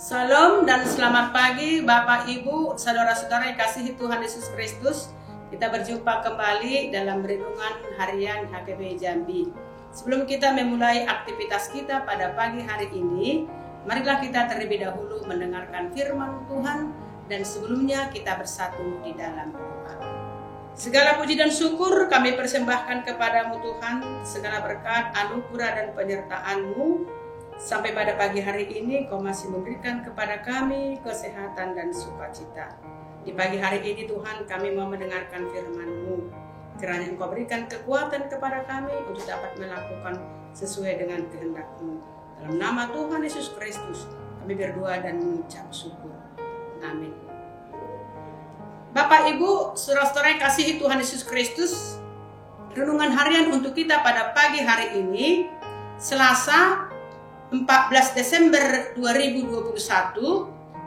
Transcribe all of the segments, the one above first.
Salam dan selamat pagi Bapak Ibu, saudara-saudara yang kasihi Tuhan Yesus Kristus. Kita berjumpa kembali dalam renungan harian HKBI Jambi. Sebelum kita memulai aktivitas kita pada pagi hari ini, marilah kita terlebih dahulu mendengarkan firman Tuhan dan sebelumnya kita bersatu di dalam doa. Segala puji dan syukur kami persembahkan kepadamu Tuhan, segala berkat, anugerah dan penyertaan-Mu. Sampai pada pagi hari ini Kau masih memberikan kepada kami kesehatan dan sukacita. Di pagi hari ini Tuhan kami mau mendengarkan firman-Mu. Kiranya Engkau berikan kekuatan kepada kami untuk dapat melakukan sesuai dengan kehendak-Mu. Dalam nama Tuhan Yesus Kristus kami berdoa dan mengucap syukur. Amin. Bapak Ibu, saudara-saudara yang kasihi Tuhan Yesus Kristus, renungan harian untuk kita pada pagi hari ini Selasa 14 Desember 2021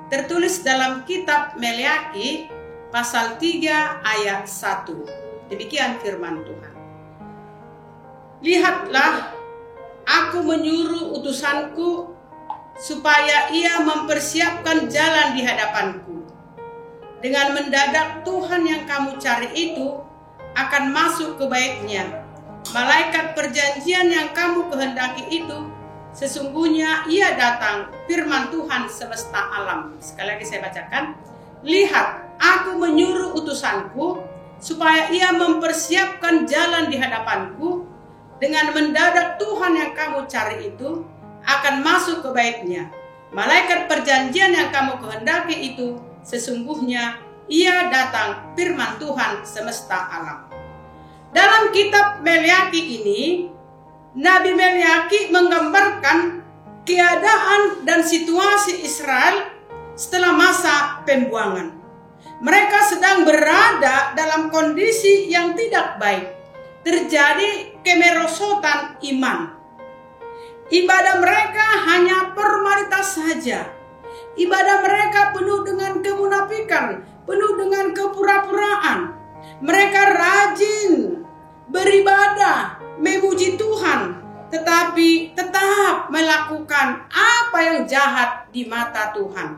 tertulis dalam kitab Meleaki pasal 3 ayat 1. Demikian firman Tuhan. Lihatlah, aku menyuruh utusanku supaya ia mempersiapkan jalan di hadapanku. Dengan mendadak Tuhan yang kamu cari itu akan masuk ke baitnya. Malaikat perjanjian yang kamu kehendaki itu sesungguhnya ia datang, firman Tuhan semesta alam. Sekali lagi saya bacakan. Lihat, aku menyuruh utusanku supaya ia mempersiapkan jalan di hadapanku. Dengan mendadak Tuhan yang kamu cari itu akan masuk ke baitnya. Malaikat perjanjian yang kamu kehendaki itu sesungguhnya ia datang, firman Tuhan semesta alam. Dalam kitab Meleaki ini, Nabi Meleaki menggambarkan keadaan dan situasi Israel setelah masa pembuangan. Mereka sedang berada dalam kondisi yang tidak baik. Terjadi kemerosotan iman. Ibadah mereka hanya formalitas saja. Ibadah mereka penuh dengan kemunafikan, penuh dengan kepura-puraan. Mereka rajin beribadah, memuji Tuhan, tetapi tetap melakukan apa yang jahat di mata Tuhan.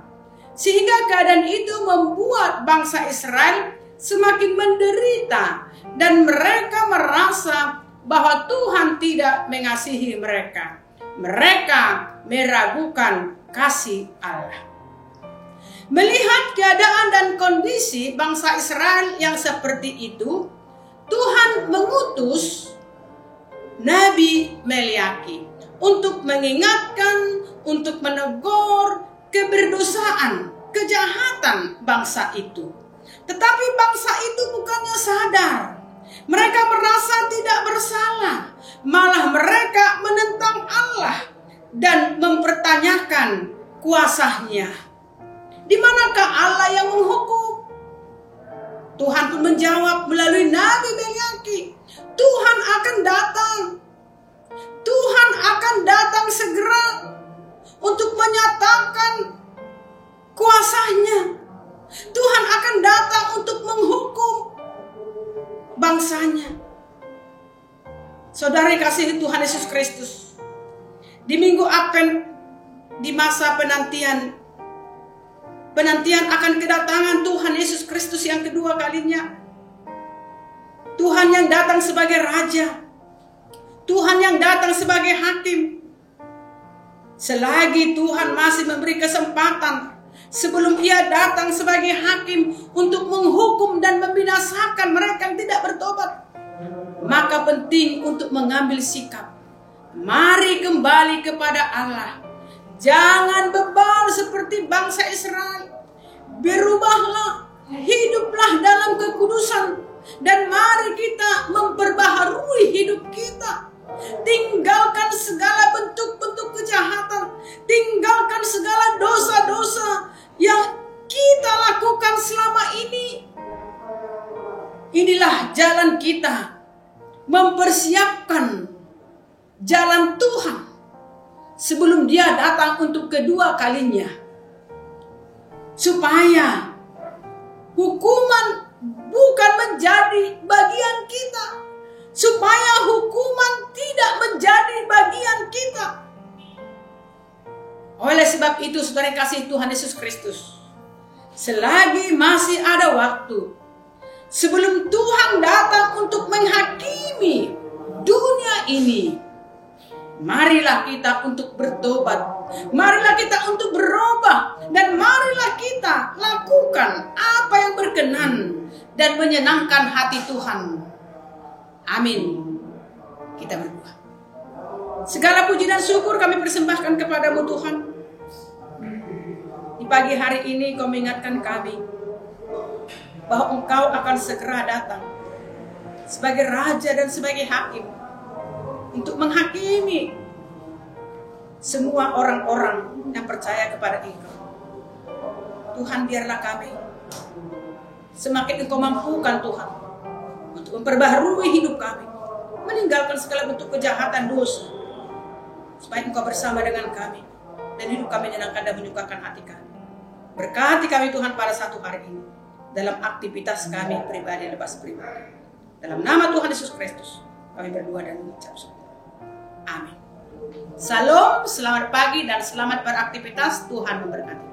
Sehingga keadaan itu membuat bangsa Israel semakin menderita dan mereka merasa bahwa Tuhan tidak mengasihi mereka. Mereka meragukan kasih Allah. Melihat keadaan dan kondisi bangsa Israel yang seperti itu, Tuhan mengutus Nabi Meleaki untuk mengingatkan, untuk menegur keberdosaan, kejahatan bangsa itu. Tetapi bangsa itu bukannya sadar. Mereka merasa tidak bersalah. Malah mereka menentang Allah dan mempertanyakan kuasanya. Di manakah Allah yang menghukum? Tuhan pun menjawab melalui Nabi Meleaki. Tuhan akan datang. Tuhan akan datang segera untuk menyatakan kuasanya. Tuhan akan datang untuk menghukum bangsanya. Saudara yang kasihi Tuhan Yesus Kristus, di minggu Advent, di masa penantian akan kedatangan Tuhan Yesus Kristus yang kedua kalinya. Tuhan yang datang sebagai Raja. Tuhan yang datang sebagai Hakim. Selagi Tuhan masih memberi kesempatan sebelum ia datang sebagai Hakim untuk menghukum dan membinasakan mereka yang tidak bertobat, maka penting untuk mengambil sikap. Mari kembali kepada Allah. Jangan bebal seperti bangsa Israel. Berubahlah, hiduplah dalam kekudusan, dan mari kita memperbaharui hidup kita. Tinggalkan segala bentuk-bentuk kejahatan, tinggalkan segala dosa-dosa yang kita lakukan selama ini. Inilah jalan kita mempersiapkan jalan Tuhan sebelum Dia datang untuk kedua kalinya, supaya hukuman bukan menjadi bagian kita, supaya hukuman tidak menjadi bagian kita. Oleh sebab itu, saudara yang kasih Tuhan Yesus Kristus, selagi masih ada waktu, sebelum Tuhan datang untuk menghakimi dunia ini, marilah kita untuk bertobat, marilah kita untuk berubah, dan marilah kita lakukan apa yang berkenan dan menyenangkan hati Tuhan. Amin. Kita berdoa. Segala puji dan syukur kami persembahkan kepadamu Tuhan. Di pagi hari ini Kau mengingatkan kami bahwa Engkau akan segera datang sebagai Raja dan sebagai Hakim untuk menghakimi semua orang-orang yang percaya kepada Engkau. Tuhan, biarlah kami semakin Engkau mampukan Tuhan untuk memperbaharui hidup kami, meninggalkan segala bentuk kejahatan dosa, supaya Engkau bersama dengan kami dan hidup kami menyenangkan dan menyukakan hati kami. Berkati kami Tuhan pada satu hari ini dalam aktivitas kami pribadi lepas pribadi. Dalam nama Tuhan Yesus Kristus kami berdoa dan mengucap syukur. Amin. Salam, selamat pagi dan selamat beraktivitas. Tuhan memberkati.